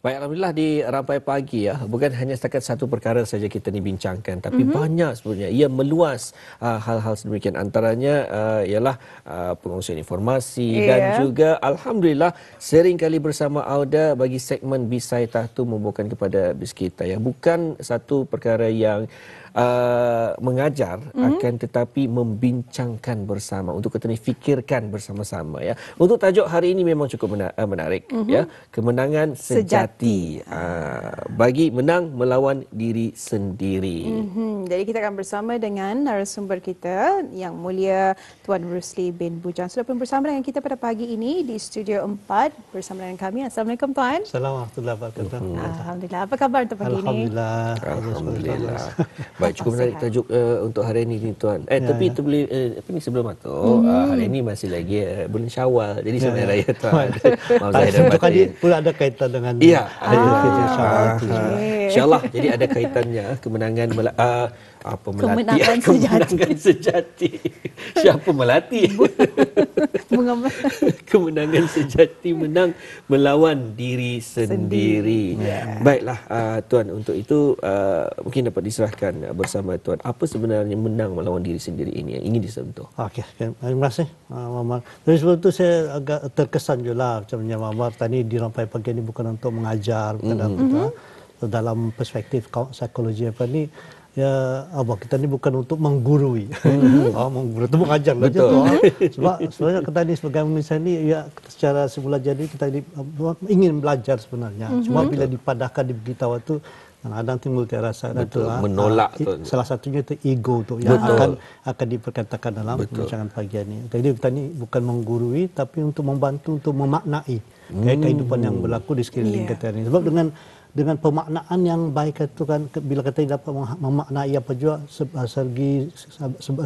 Baik, Alhamdulillah di Rampai Pagi ya, bukan hanya setakat satu perkara saja kita ni bincangkan, tapi banyak sebenarnya. Ia meluas hal-hal sedemikian. Antaranya ialah pengungsian informasi dan juga Alhamdulillah seringkali bersama Auda bagi segmen Bisai Tahtu membawakan kepada bis kita ya. Bukan satu perkara yang mengajar akan tetapi membincangkan bersama untuk kita ni fikirkan bersama-sama ya. Untuk tajuk hari ini memang cukup menarik ya. Kemenangan sejati. Bagi menang melawan diri sendiri. Jadi kita akan bersama dengan narasumber kita yang mulia Tuan Rusli bin Bujang. Sudah pun bersama dengan kita pada pagi ini di Studio 4 bersama dengan kami. Assalamualaikum Tuan. Assalamualaikum warahmatullahi wabarakatuh. Alhamdulillah. Apa khabar untuk pagi ini? Alhamdulillah. Baik, cukup menarik tajuk untuk hari ini ni Tuan. Tapi itu boleh apa ni sebelum tu hari ini masih lagi bulan Syawal. Jadi sebenarnya raya Tuan. Maaf saya dah batin. Pula ada kaitan dengan InsyaAllah. Jadi ada kaitannya kemenangan Kemenangan sejati. Siapa melatih? Kemenangan sejati menang melawan diri sendiri. Baiklah Tuan, untuk itu mungkin dapat diserahkan bersama Tuan, apa sebenarnya menang melawan diri sendiri ini yang ingin disentuh? Okey, terima kasih Muhammad. Dari sebab itu saya agak terkesan juga macam Muhammad tadi di Rampai Pagi ini bukan untuk mengajar, dalam perspektif psikologi apa ni. Ya, kita ni bukan untuk menggurui. Menggurui itu mengajar lah tu. Sebab sebenarnya kita ni sebagai manusia ni ya secara semula jadi kita ingin belajar sebenarnya. Cuma bila dipadahkan diberitahu tu kadang-kadang timbul rasa menolak salah satunya itu ego tu yang akan diperkatakan dalam perbincangan pagi ini. Jadi kita ni bukan menggurui tapi untuk membantu untuk memaknai kehidupan yang berlaku di sekeliling kita ni. Sebab dengan pemaknaan yang baik itu kan bila kita dapat memaknai apa juga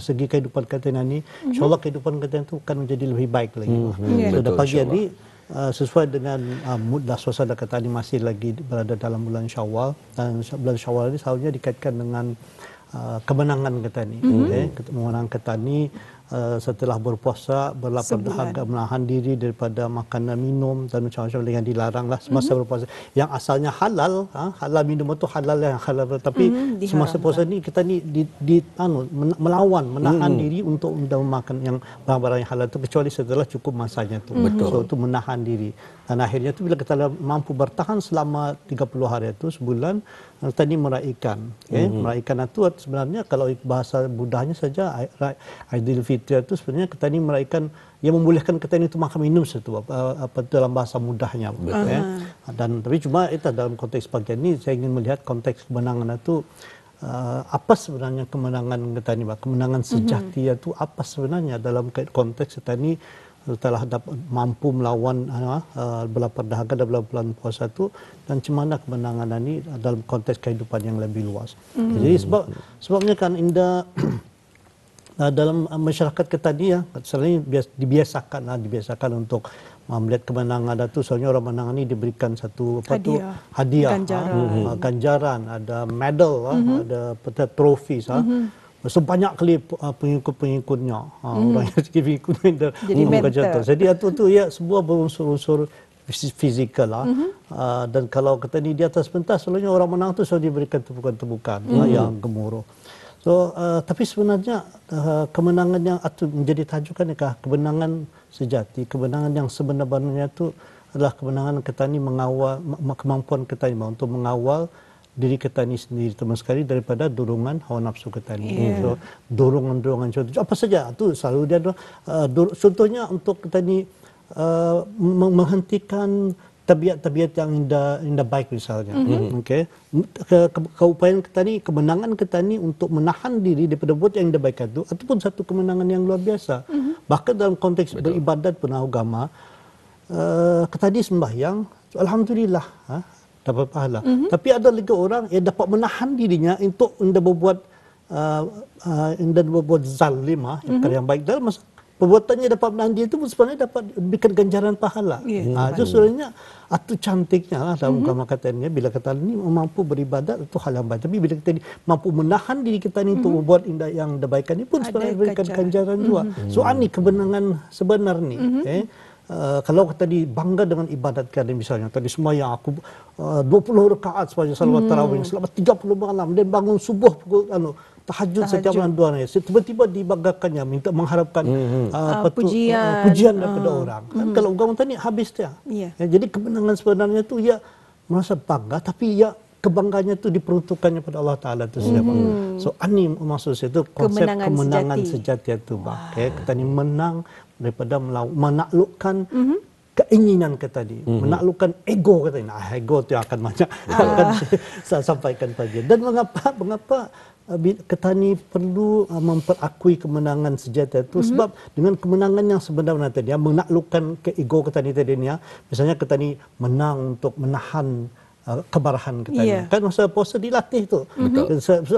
segi kehidupan kita ini, insyaallah kehidupan kita itu akan menjadi lebih baik lagi. Pada pagi ini sesuai dengan mood dan suasana kita ini masih lagi berada dalam bulan Syawal, dan bulan Syawal ini selalunya dikaitkan dengan kemenangan kita ini. Kemenangan kita ini setelah berpuasa, berlapar dahaga, menahan diri daripada makan dan minum dan macam-macam yang dilarang lah semasa berpuasa. Yang asalnya halal, halal minum itu halal yang halal, tapi semasa puasa ni kita ni melawan, menahan diri untuk makan yang barang-barang yang halal itu kecuali setelah cukup masanya tu. So itu menahan diri. Dan akhirnya tu bila kita mampu bertahan selama 30 hari itu sebulan, kita ni meraihkan. Meraihkan itu sebenarnya kalau bahasa Budanya saja Aidilfitri itu sebenarnya kita ni meraihkan yang membolehkan kita ni itu makan minum satu dalam bahasa mudahnya. Dan tapi cuma itu dalam konteks pagi ini saya ingin melihat konteks kemenangan itu apa sebenarnya kemenangan kita ni, kemenangan sejati itu apa sebenarnya dalam konteks kita ni telah mampu melawan berlapar dahaga dalam bulan puasa itu, dan macam mana kemenangan ini dalam konteks kehidupan yang lebih luas. Jadi sebabnya kan dalam masyarakat kita ni selalu dibiasakan untuk melihat kemenangan itu. Soalnya orang menang ini diberikan satu hadiah, ganjaran, ada medal, ada trofi. Sebanyak kali pengikut-pengikutnya, orang yang pengikutnya jadi jadi itu ya sebuah berunsur-unsur fizikal lah. Dan kalau kita ni di atas pentas, selalunya orang menang tu selalu diberikan tepukan-tepukan yang gemuruh. So tapi sebenarnya kemenangan yang menjadi tajukan kemenangan sejati, kemenangan yang sebenarnya itu adalah kemenangan kita ni mengawal, kemampuan kita ni untuk mengawal diri kita ni sendiri termasuk sekali daripada dorongan hawa nafsu kita ni. So dorongan-dorongan contoh apa saja tu selalu dia contohnya untuk kita ni menghentikan tabiat-tabiat yang indah baik misalnya. Keupayaan kita ni, kemenangan kita ni untuk menahan diri daripada buat yang indah baik itu ataupun satu kemenangan yang luar biasa. Bahkan dalam konteks beribadat pun agama, kita ni sembahyang, alhamdulillah dapat pahala. Tapi ada lagi orang yang dapat menahan dirinya untuk tidak berbuat zalim, yang baik dalam masa perbuatannya dapat menahan diri itu sebenarnya dapat berikan ganjaran pahala. Itu sebenarnya itu cantiknya lah dalam agama katanya, bila kita ini mampu beribadat itu hal yang baik. Tapi bila kita ini mampu menahan diri kita ini untuk membuat yang kebaikan ini pun sebenarnya berikan ganjaran juga. So ini kemenangan sebenar ni. kalau tadi bangga dengan ibadat kita misalnya, tadi sembahyang aku 20 rakaat sembahyang salawat tarawih selama 30 malam, dan bangun subuh pukul tahajud setiap malam dua hari. Tiba-tiba dibanggakannya, minta mengharapkan pujian daripada orang. Kan kalau agama tadi habis dia. Yeah. Ya, jadi kemenangan sebenarnya tu ia merasa bangga, tapi ia kebanggaannya itu diperuntukkannya pada Allah Ta'ala itu sendiri. So, ani maksud saya itu konsep kemenangan sejati itu. Okay? Kita ni menang daripada menaklukkan keinginan kita tadi, menaklukkan ego kita ini. Ego itu yang akan banyak akan saya sampaikan pagi. Dan mengapa kita ni perlu memperakui kemenangan sejati itu, sebab dengan kemenangan yang sebenarnya tadi, menaklukkan ke ego kita ni tadi, misalnya kita ni menang untuk menahan kemarahan kita ni. Kan masa puasa dilatih tu.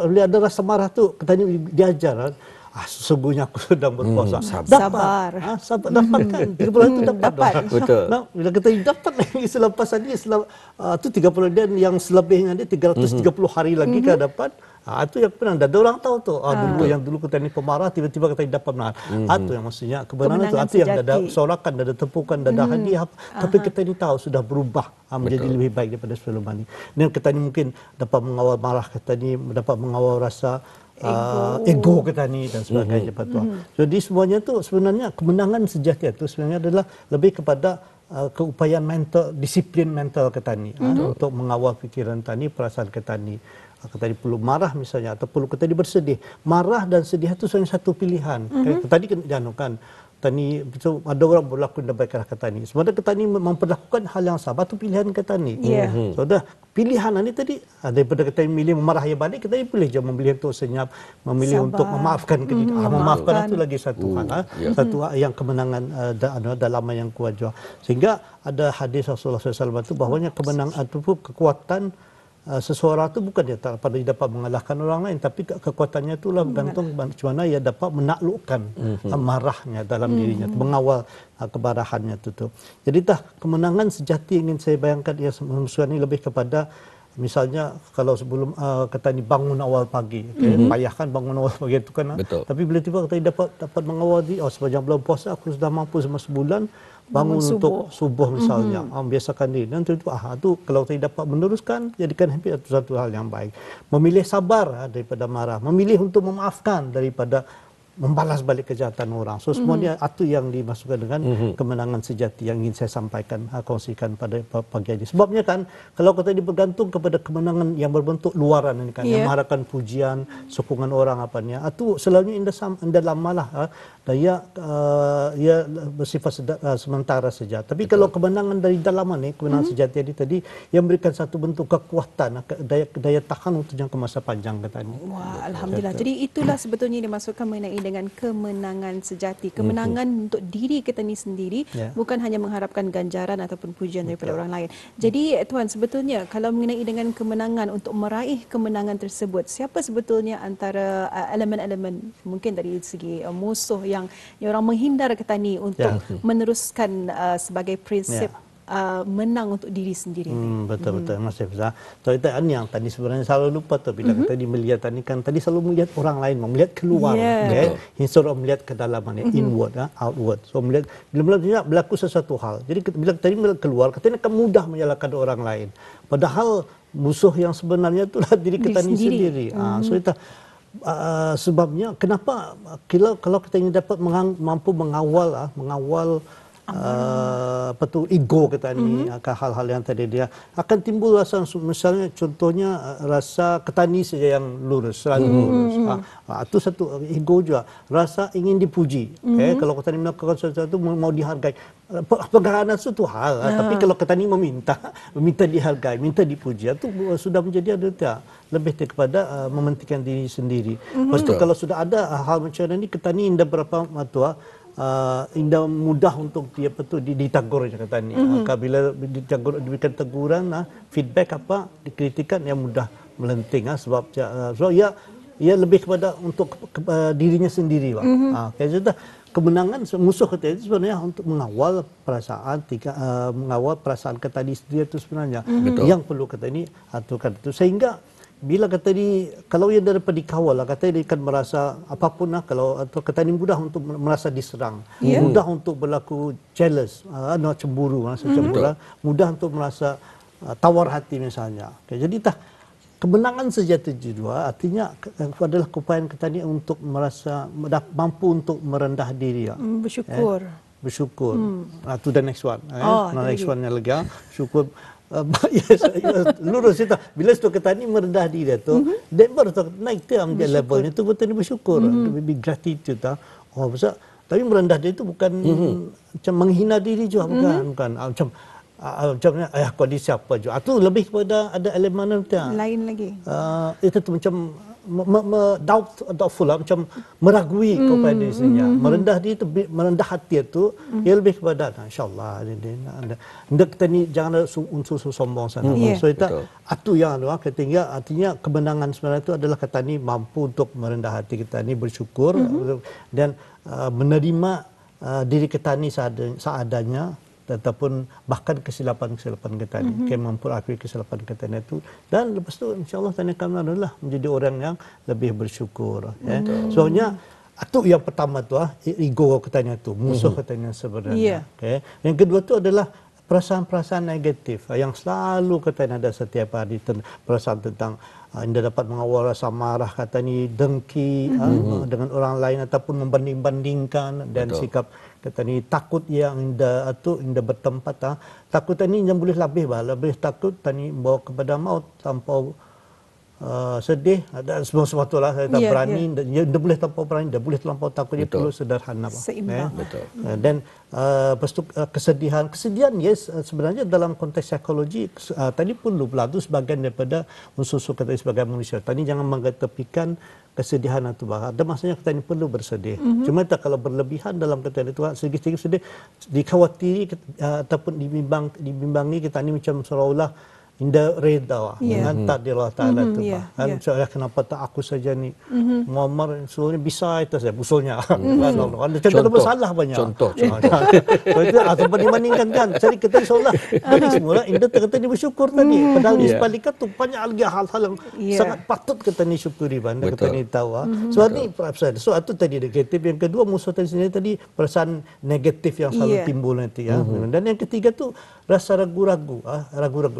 Bila ada rasa marah tu, kita ni diajar. Sesungguhnya aku sedang berpuasa. Sabar. Sabar. Dapatkan. 30 itu dapat. Betul. Nah, bila kita dapat lagi selepas tadi, itu 30 dan yang selebihnya dia 330 hari lagi kita dapat. Itu yang benar. Dan orang tahu tu. Dulu kita ni pemarah, tiba-tiba kita dapat menang. Itu yang maksudnya kebenaran itu. Itu yang ada sorakan, ada tepukan, ada hadiah. Tapi kita ni tahu sudah berubah menjadi lebih baik daripada sebelum ini. Dan kita ni mungkin dapat mengawal marah kita ni, dapat mengawal rasa ego kita ni dan sebagainya. Jadi semuanya tu sebenarnya kemenangan sejati itu sebenarnya adalah lebih kepada keupayaan mental, disiplin mental kita ni untuk mengawal fikiran kita ni, perasaan kita ni. Kita ni perlu marah misalnya, atau perlu kita ni bersedih. Marah dan sedih itu hanya satu pilihan. Tadi kan tani ada orang berlaku dan baik kata ni. Sebenarnya kita ni memperlakukan hal yang sama, itu pilihan kita ni. So dah pilihan ni tadi daripada kita memilih memarah ya balik, kita pilih je memilih untuk senyap, memilih untuk memaafkan kita. Memaafkan itu lagi satu hal, satu yang kemenangan dalam yang kuat juga. Sehingga ada hadis Rasulullah SAW itu bahawanya kemenangan itu kekuatan seseorang itu bukan dia pada dapat mengalahkan orang lain, tapi kekuatannya itulah bergantung bagaimana ia dapat menaklukkan marahnya dalam dirinya, mengawal kemarahannya itu. Jadi kemenangan sejati ingin saya bayangkan ia ini lebih kepada misalnya kalau sebelum kita ni bangun awal pagi, payahkan bangun awal pagi itu kan. Tapi bila tiba kita dapat mengawal sepanjang bulan puasa aku sudah mampu selama sebulan bangun untuk subuh misalnya, biasakan diri. Dan itu kalau tidak dapat meneruskan, jadikan habit itu satu hal yang baik. Memilih sabar daripada marah, memilih untuk memaafkan daripada membalas balik kejahatan orang. So semuanya itu yang dimasukkan dengan kemenangan sejati yang ingin saya sampaikan, kongsikan pada pagi ini. Sebabnya kan kalau kita ini bergantung kepada kemenangan yang berbentuk luaran ini kan, yang mengharapkan pujian, sokongan orang apanya, itu selalunya indah lama lah. Dan ia bersifat sementara saja. Tapi kalau kemenangan dari dalam ni, kemenangan sejati tadi yang memberikan satu bentuk kekuatan, daya tahan untuk jangka masa panjang kata ni. Wah, alhamdulillah. Jadi itulah sebetulnya dimasukkan mengenai dengan kemenangan sejati, kemenangan untuk diri kita ni sendiri, bukan hanya mengharapkan ganjaran ataupun pujian daripada orang lain. Jadi tuan, sebetulnya kalau mengenai dengan kemenangan, untuk meraih kemenangan tersebut, siapa sebetulnya antara elemen-elemen mungkin dari segi musuh yang orang menghindar kita ni untuk meneruskan sebagai prinsip menang untuk diri sendiri. Betul-betul, Mas Hafizah. So itu yang tadi sebenarnya selalu lupa tu bila tadi melihat tadi kan tadi selalu melihat orang lain, melihat keluar, instead of melihat ke dalam inward, outward. So melihat bila berlaku sesuatu hal. Jadi bila tadi melihat keluar, kita akan mudah menyalahkan orang lain. Padahal musuh yang sebenarnya itulah diri kita sendiri. So itu sebabnya kenapa kalau kita ingin dapat mampu mengawal ego kita ni, hal-hal yang tadi dia akan timbul rasa, misalnya contohnya rasa ketani saja yang lurus, selalu lurus. Itu satu ego juga, rasa ingin dipuji. Kalau ketani melakukan sesuatu mau dihargai, penghargaan itu satu hal. Tapi kalau ketani meminta dihargai, minta dipuji, itu sudah menjadi lebih kepada mementingkan diri sendiri. Lepas itu kalau sudah ada hal macam ini, ketani indah berapa indah mudah untuk dia ditegur kata ni. Bila diberikan teguran, feedback dikritikan, yang mudah melenting sebab ia lebih kepada untuk dirinya sendiri. Sudah kemenangan musuh kita itu sebenarnya untuk mengawal perasaan mengawal perasaan kita di sendiri itu sebenarnya yang perlu kita ini aturkan itu, sehingga bila kata ni kalau ia daripada dikawal lah, kata dia akan merasa apapun lah, kalau atau kata ni mudah untuk merasa diserang, mudah untuk berlaku jealous, cemburu, merasa cemburu, mudah untuk merasa tawar hati misalnya. Okay, jadi kemenangan sejati jua artinya adalah keupayaan kita ni untuk merasa mampu untuk merendah diri. Bersyukur. Bersyukur. To the next one. Next one yang lagi. Syukur. Yes, lurus itu. Bila tu kita ni merendah diri tu, dia baru tu naik tu ambil levelnya tu betul ni bersyukur, lebih gratitude ta. Oh besar. Tapi merendah diri itu bukan macam menghina diri juga, bukan macam kondisi apa juga. Itu lebih kepada ada elemen lain lagi. Itu tu macam doubtful lah, macam meragui kepada diri sendiri. Merendah diri itu, merendah hati itu, ia lebih kepada insyaAllah kita ni jangan ada unsur sombong sana. So itu yang ketiga, artinya kemenangan sebenarnya itu adalah kita ni mampu untuk merendah hati kita ni, bersyukur dan menerima diri kita ni seadanya, ataupun bahkan kesilapan-kesilapan kita ni, mampu akui kesilapan kita ni itu, dan lepas tu insyaAllah tanya kami adalah menjadi orang yang lebih bersyukur. Soalnya itu yang pertama tu ego katanya tu, musuh katanya sebenarnya. Yang kedua tu adalah perasaan-perasaan negatif yang selalu katanya ada setiap hari, perasaan tentang anda dapat mengawal rasa marah, kata ni dengki dengan orang lain ataupun membanding-bandingkan, dan sikap kata ni takut yang inda bertempat takut ni yang boleh lebih takut tani bawa kepada maut, tanpa sedih dan semua sesuatu lah, saya tak berani, dia boleh tanpa berani, dia boleh terlampau takut, dia perlu sederhana. Seimbang. Dan lepas tu kesedihan yes, sebenarnya dalam konteks psikologi tadi pun berlaku sebagian daripada unsur-unsur kita sebagai manusia. Tadi jangan mengetepikan kesedihan itu, ada masanya kita ini perlu bersedih. Cuma kalau berlebihan dalam kata itu, sedikit-sedikit sedih, dikhawatiri ataupun dibimbangi kita ini macam seolah-olah indah reda dengan takdir Allah Ta'ala itu. Saya kenapa tak aku saja ni Muammar sebenarnya bisa itu saya usulnya. Contoh masalah banyak. Contoh. Itu ataupun dibandingkan kan. Jadi kita seolah ini semula indah kata ni bersyukur tadi. Padahal di sebalik itu banyak lagi hal-hal yang sangat patut kita ni syukuri, banda kita ni tahu. So ini perasaan. So itu tadi negatif. Yang kedua musuh tadi sendiri tadi perasaan negatif yang selalu timbul nanti Dan yang ketiga tu rasa ragu-ragu.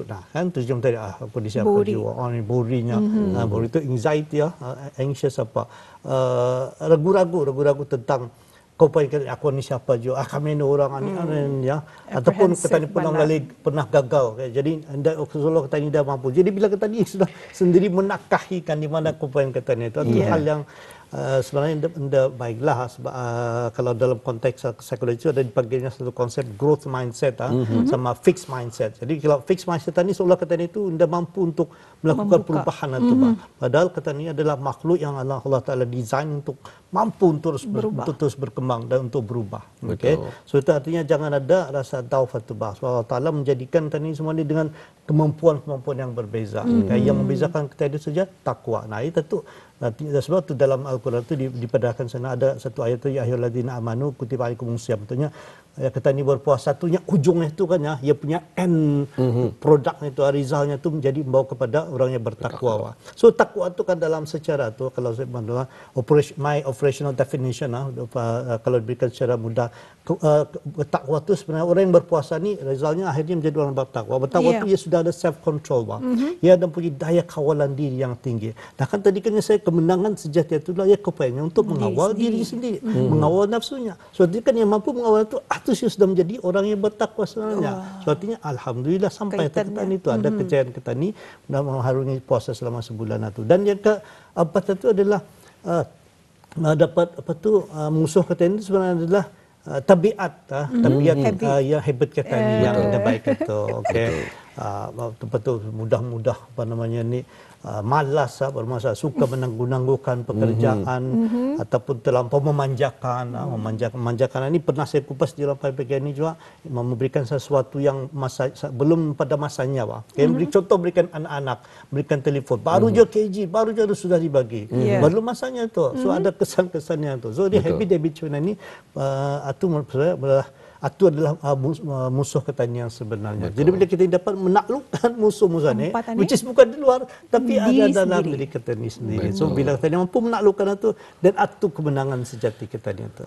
Nah kan terjemah tadi kondisi apa jiwa ni borinya, bori itu anxiety anxious apa, ragu-ragu tentang kau aku ni siapa juga, kami ni orang ni ataupun kita ni pernah gagal, jadi anda kalau kita ni dah mampu, jadi bila kita ni sudah sendiri menakahikan di mana kau kita ni itu hal yang sebenarnya tidak baiklah. Kalau dalam konteks psikologi ada dipanggilnya satu konsep growth mindset sama fixed mindset. Jadi kalau fixed mindset ini seolah kata itu tidak mampu untuk melakukan perubahan itu. Padahal kata ini adalah makhluk yang Allah Taala desain untuk mampu untuk terus berkembang dan untuk berubah. Okay? So itu artinya jangan ada rasa dauf atau bah. So, Allah Taala menjadikan tadi semua ini dengan kemampuan-kemampuan yang berbeza. Yang membezakan kita itu saja takwa. Nah itu tu. Sebab tu dalam Al-Quran tu dipadahkan sana ada satu ayat tu ya ayyuhalladzina amanu kutiba alaikumus syiyam, tentunya kita ni berpuasa tu ujungnya tu kan ia punya end produknya tu, resultnya tu menjadi membawa kepada orang yang bertakwa. So takwa tu kan dalam secara tu kalau saya bilang my operational definition kalau diberikan secara mudah, takwa tu sebenarnya orang yang berpuasa ni resultnya akhirnya menjadi orang bertakwa. Bertakwa tu ia sudah ada self control ia ada punya daya kawalan diri yang tinggi. Nah kan tadi kan saya kemenangan sejati itulah ya keupayaan untuk mengawal diri sendiri, mengawal nafsunya. So dia kan yang mampu mengawal itu sudah menjadi orang yang bertakwa sebenarnya. So artinya alhamdulillah sampai kita itu ada kejayaan kita ni dan mengharungi puasa selama sebulan itu. Dan yang keempat itu adalah dapat musuh kita ini sebenarnya adalah tabiat yang habit kita ni yang baik itu. Okey. Betul mudah-mudah malas bermasa suka menangguh-nangguhkan pekerjaan ataupun terlampau memanjakan ini pernah saya kupas di dalam PPK ini juga memberikan sesuatu yang belum pada masanya contoh berikan anak-anak berikan telefon baru je KG baru je sudah dibagi belum masanya tu so ada kesan-kesannya tu so dia habit macam ini itu menurut saya itu adalah musuh petani yang sebenarnya. Betul. Jadi bila kita dapat menaklukkan musuh-musuh ni, which is bukan di luar, tapi ada dalam diri petani sendiri. So bila petani mampu menaklukkan itu, dan itu kemenangan sejati petani itu.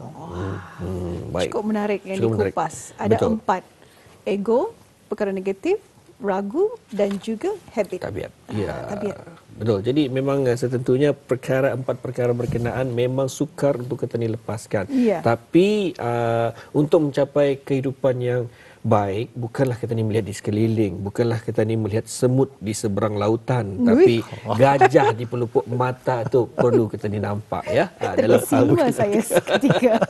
Baik. Cukup menarik yang dikupas. Ada 4. Ego, perkara negatif, ragu dan juga habit. Tabiat. Tabiat. Betul. Jadi memang setentunya 4 perkara berkenaan memang sukar untuk petani lepaskan. Tapi untuk mencapai kehidupan yang baik, bukanlah kita ni melihat di sekeliling, bukanlah kita ni melihat semut di seberang lautan, tapi gajah di pelupuk mata tu perlu kita ni nampak ya. Terkesima saya seketika.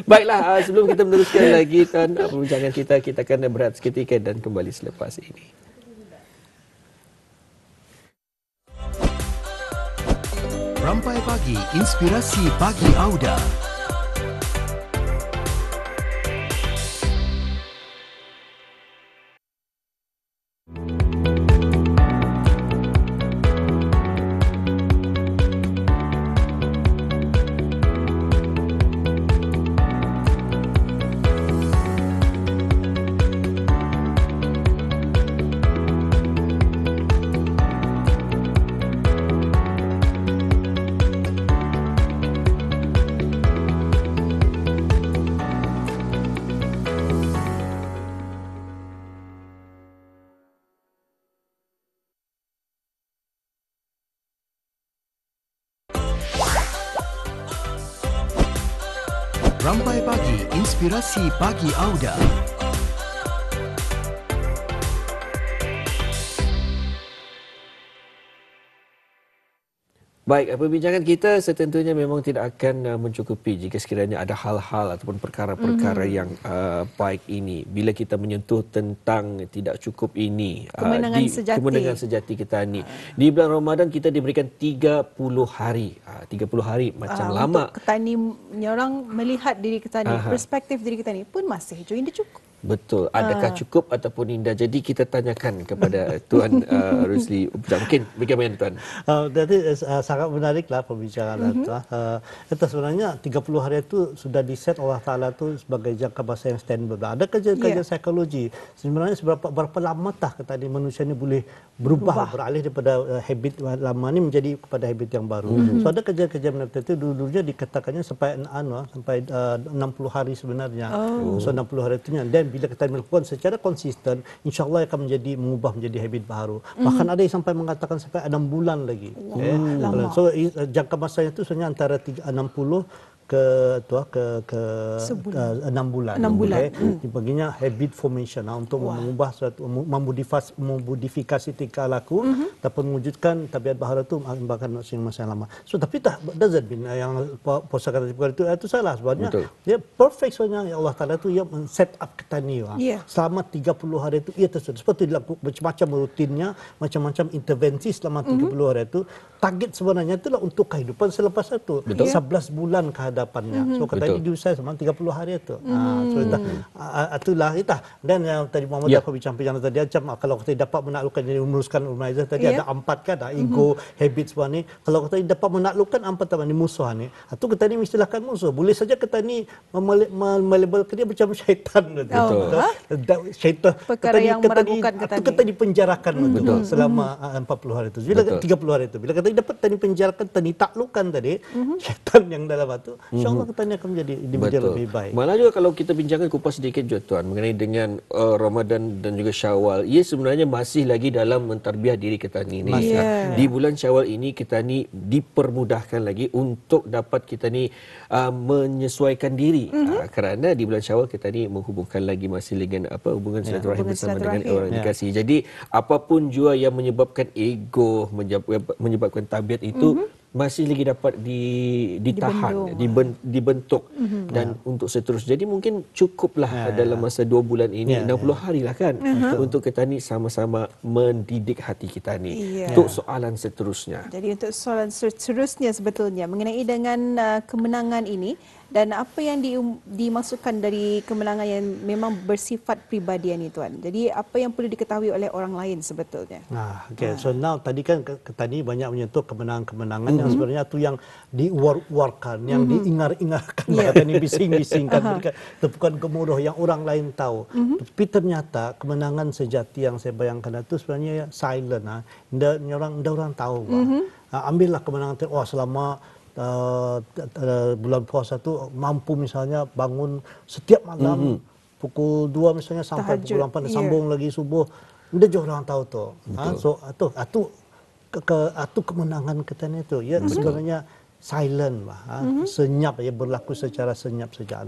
Baiklah, sebelum kita meneruskan lagi kan perbincangan kita akan berehat seketika dan kembali selepas ini. Rampai Pagi, Inspirasi Pagi Auda. Rampai Pagi, Inspirasi Pagi Auda. Baik, perbincangan kita setentunya memang tidak akan mencukupi jika sekiranya ada hal-hal ataupun perkara-perkara yang baik ini. Bila kita menyentuh tentang tidak cukup ini, kemenangan sejati kita ni. Di bulan Ramadan kita diberikan 30 hari. 30 hari macam lama. Untuk petani, orang melihat diri kita ni, perspektif diri kita ni pun masih jauh indah cukup. Betul. Adakah cukup ataupun indah? Jadi kita tanyakan kepada Tuan Rusli. Mungkin bagaimana Tuan? Jadi sangat menariklah perbincangan itu. Itu sebenarnya 30 hari itu sudah diset Allah Taala tu sebagai jangka masa yang standby. Ada kajian psikologi. Sebenarnya berapa lamatah tadi manusia ini boleh berubah beralih daripada habit lama ni menjadi kepada habit yang baru. So ada kajian-kajian itu dulunya dikatakannya sampai 60 hari sebenarnya. So 60 hari itu dan bila kita melakukan secara konsisten, insya-Allah akan mengubah menjadi habit baru. Bahkan ada yang sampai mengatakan sampai 6 bulan lagi. So jangka masanya itu sebenarnya antara 60 ke 6 bulan. 6 bulan. Dibaginya habit formation untuk mengubah suatu memodifikasi tingkah laku ataupun mewujudkan tabiat baharu itu bahkan masa yang lama. So tapi tak doesn't mean yang puasa kata itu salah sebabnya dia perfect sebenarnya Allah Taala itu yang set up petani selama 30 hari itu ia tersebut seperti dilakukan macam-macam rutinnya, macam-macam intervensi selama 30 hari itu. Target sebenarnya itulah untuk kehidupan selepas itu. 11 bulan kehadapannya. So katanya diusai selama 30 hari itu. So itulah itah. Dan yang tadi Muhammad dah bincang tadi macam kalau kita dapat menaklukkan jadi meneruskan Umaiza tadi ada 4 kan, ada ego, habit semua ni. Kalau kita dapat menaklukkan 4 tadi musuh ni, itu kita ni istilahkan musuh. Boleh saja kita ni melabelkan dia macam syaitan. Syaitan. Perkara yang meragukan kita ni. Kita dipenjarakan selama 40 hari itu. Bila 30 hari itu. Bila kita dapat tadi penjarakan, tadi taklukkan tadi, syaitan yang dalam itu, insya-Allah kita akan menjadi lebih baik. Malah juga kalau kita bincangkan kupas sedikit juga Tuan mengenai dengan Ramadan dan juga Syawal, ia sebenarnya masih lagi dalam mentarbiah diri kita ni. Di bulan Syawal ini kita ni dipermudahkan lagi untuk dapat kita ni menyesuaikan diri. Kerana di bulan Syawal kita ni menghubungkan lagi masih dengan hubungan silaturahim bersama dengan orang dikasih. Jadi apapun jua yang menyebabkan ego, menyebabkan tabiat itu masih lagi dapat ditahan, dibentuk dan untuk seterusnya. Jadi mungkin cukuplah dalam masa 2 bulan ini 60 hari lah kan untuk kita ni sama-sama mendidik hati kita ni untuk soalan seterusnya. Jadi untuk soalan seterusnya sebetulnya mengenai dengan kemenangan ini, Dan apa yang dimasukkan dari kemenangan yang memang bersifat peribadian ni Tuan? Jadi apa yang perlu diketahui oleh orang lain sebetulnya? Okay. So now tadi kan tadi banyak menyentuh kemenangan-kemenangan yang sebenarnya tu yang diuar-uarkan, yang diingar-ingarkan, bahkan bising-bisingkan, tepukan gemuruh yang orang lain tahu. Tapi ternyata kemenangan sejati yang saya bayangkan itu sebenarnya silent. Orang tahu. Ambillah kemenangan itu, selama bulan puasa tu mampu misalnya bangun setiap malam pukul 2 misalnya sampai pukul 8 sambung lagi subuh. Dia juga orang tahu tu. So atu kemenangan kita ni tu ya sebenarnya silent senyap, ya berlaku secara senyap saja.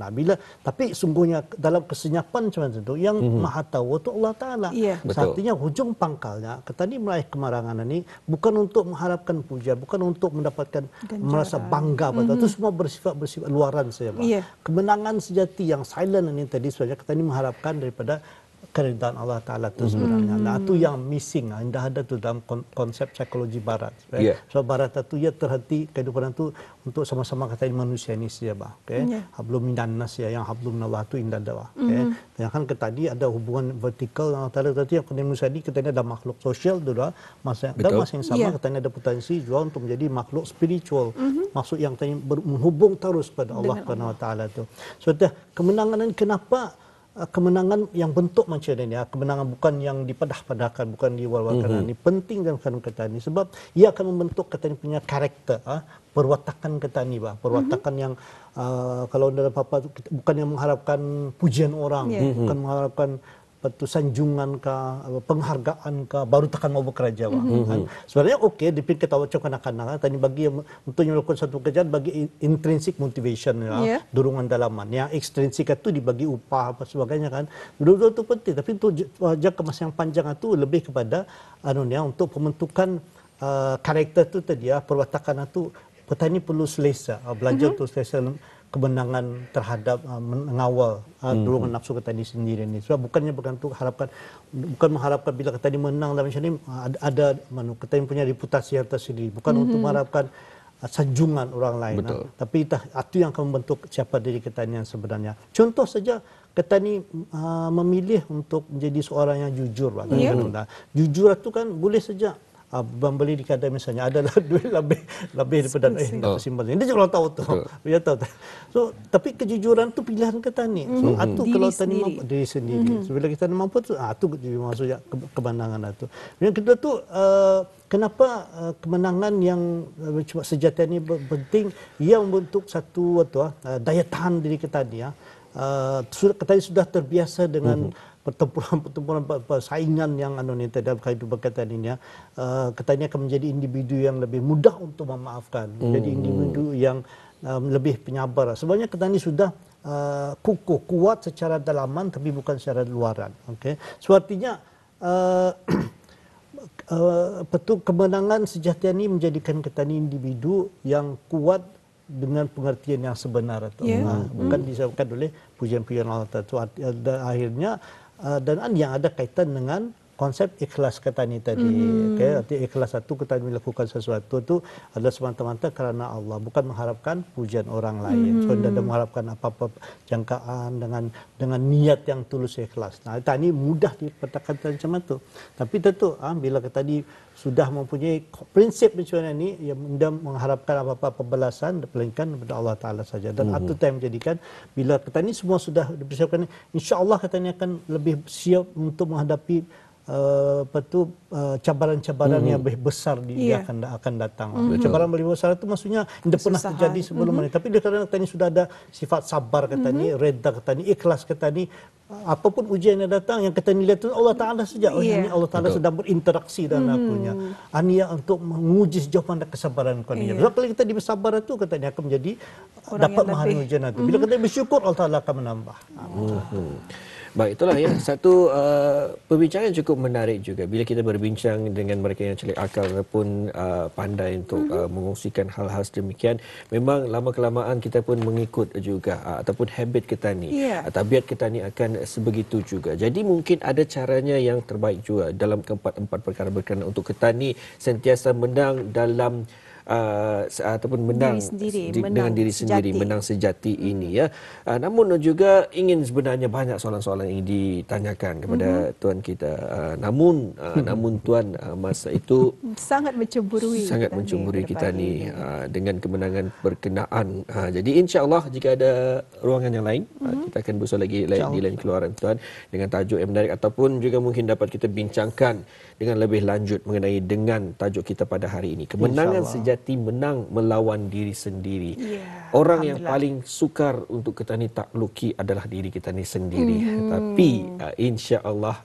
Tapi sungguhnya dalam kesenyapan macam itu yang Maha Tahu tu Allah Taala. Artinya hujung pangkalnya kita ni meraih kemenangan ini bukan untuk mengharapkan puja, bukan untuk mendapatkan merasa bangga itu semua bersifat luaran saja. Kemenangan sejati yang silent ini tadi sebenarnya kita ni mengharapkan daripada keridhaan Allah Ta'ala itu sebenarnya. Itu yang missing. Indah ada tu dalam konsep psikologi Barat. So Barat itu ya terhenti kehidupan itu untuk sama-sama kata manusia ini saja. Hablum minan nas ya, yang hablum minallah itu indah ada. Yang kan tadi ada hubungan vertikal Allah Ta'ala tadi yang kena manusia ini katanya ada makhluk sosial tu dah. Masa yang sama katanya ada potensi juga untuk menjadi makhluk spiritual. Maksud yang tadi menghubung terus pada Allah Ta'ala itu. So kemenangan ini kenapa kemenangan yang bentuk macam ini, kemenangan bukan yang dipadah-padahkan, bukan diwar-warkan. Ini penting dalam keadaan kita ini sebab ia akan membentuk kita ini punya karakter, perwatakan kita ini, perwatakan yang kalau dalam apa bukan yang mengharapkan pujian orang, bukan mengharapkan sanjungan penghargaan baru takkan mau bekerja. Sebenarnya okey, dipilih kita wacok kanak-kanak tadi bagi untuk melakukan satu kerjaan bagi intrinsic motivation dorongan dalaman. Yang ekstrinsik itu dibagi upah apa sebagainya kan. Dua-dua itu penting, tapi untuk jangka masa yang panjang itu lebih kepada untuk pembentukan karakter itu tadi perwatakan itu petani perlu selesa, belajar untuk selesa kemenangan terhadap mengawal dorongan nafsu petani sendiri ini. Sebab bukan mengharapkan bila petani menang dalam macam ini ada petani punya reputasi yang tersendiri, bukan untuk mengharapkan sanjungan orang lain. Tapi itu yang akan membentuk siapa diri petani yang sebenarnya. Contoh saja petani memilih untuk menjadi seorang yang jujur. Jujur itu kan boleh saja membeli di kedai misalnya adalah duit lebih daripada simpan. Dia juga tahu tu. Dia tahu. So tapi kejujuran tu pilihan kita ni. So itu kalau tani mampu diri sendiri. So bila kita mampu tu itu maksudnya kemenangan itu. Yang kedua tu kenapa kemenangan yang sejati ini penting, ia membentuk satu daya tahan diri kita ni kita sudah terbiasa dengan pertempuran persaingan yang dalam kehidupan kita ini kita ini akan menjadi individu yang lebih mudah untuk memaafkan, menjadi individu yang lebih penyabar. Sebenarnya kita ini sudah kukuh, kuat secara dalaman tapi bukan secara luaran. So artinya kemenangan sejati ini menjadikan kita ini individu yang kuat dengan pengertian yang sebenar itu. Bukan disebabkan oleh pujian-pujian Allah itu. Akhirnya dan yang ada kaitan dengan konsep ikhlas kata ni tadi. Arti ikhlas itu kita melakukan sesuatu itu adalah semata-mata kerana Allah, bukan mengharapkan pujian orang lain. So tidak ada mengharapkan apa-apa jangkaan dengan niat yang tulus ikhlas. Ini mudah dipetakan macam itu. Tapi tentu bila kita tadi sudah mempunyai prinsip macam ini, yang tidak mengharapkan apa-apa pembalasan, melainkan kepada Allah Ta'ala saja. Dan itu yang menjadikan bila kita ini semua sudah dipersiapkan, insya-Allah kita ini akan lebih siap untuk menghadapi cabaran-cabaran yang lebih besar dia akan datang. Cabaran lebih besar itu maksudnya tidak pernah terjadi sebelum ini. Tapi kerana kita ini sudah ada sifat sabar kata ni, reda kata ni, ikhlas kata ni, apapun ujian yang datang yang kita lihat itu Allah Taala saja. Ini Allah Taala sedang berinteraksi dengan akunya. Ania untuk menguji sejauh mana kesabaran kau ni. Sebab kalau kita bersabar itu katanya akan menjadi dapat memahami ujian itu. Bila kita bersyukur Allah Taala akan menambah. Baik, itulah ya satu perbincangan cukup menarik juga bila kita berbincang dengan mereka yang celik akal ataupun pandai untuk mengongsikan hal-hal sedemikian. Memang lama-kelamaan kita pun mengikut juga ataupun habit kita ni, tabiat kita ni akan sebegitu juga. Jadi mungkin ada caranya yang terbaik juga dalam keempat-empat perkara berkenaan untuk kita ni sentiasa menang dalam ataupun menang dengan diri sendiri, sejati. menang sejati ini ya. Namun juga ingin sebenarnya banyak soalan-soalan yang ditanyakan kepada tuan kita. Namun tuan, masa itu sangat mencemburui kita ni dengan kemenangan berkenaan. Jadi insya-Allah jika ada ruangan yang lain kita akan bersua lagi di lain keluaran tuan dengan tajuk yang menarik, ataupun juga mungkin dapat kita bincangkan dengan lebih lanjut mengenai dengan tajuk kita pada hari ini, kemenangan sejati menang melawan diri sendiri. Orang yang paling sukar untuk kita ni takluki adalah diri kita ni sendiri. Tapi insya-Allah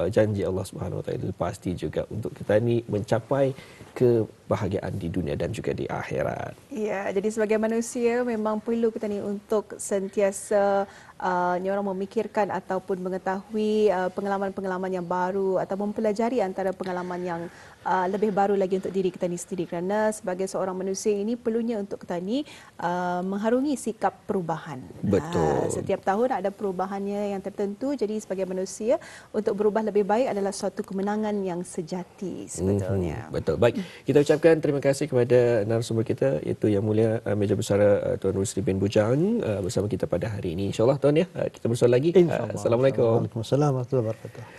janji Allah Subhanahu Wa Taala pasti juga untuk kita ni mencapai kebahagiaan di dunia dan juga di akhirat. Ya, jadi sebagai manusia memang perlu kita ni untuk sentiasa orang memikirkan ataupun mengetahui pengalaman-pengalaman yang baru atau mempelajari antara pengalaman yang lebih baru lagi untuk diri kita ni sendiri, kerana sebagai seorang manusia ini perlunya untuk kita ni mengharungi sikap perubahan. Betul. Setiap tahun ada perubahannya yang tertentu, jadi sebagai manusia untuk berubah lebih baik adalah suatu kemenangan yang sejati sebetulnya. Betul. Baik, kita ucapkan terima kasih kepada narasumber kita iaitu Yang Mulia Meja Besara Tuan Rusli bin Bujang bersama kita pada hari ini. InsyaAllah tuan ya, kita bersua lagi. InsyaAllah. Assalamualaikum. Waalaikumsalam warahmatullahi wabarakatuh.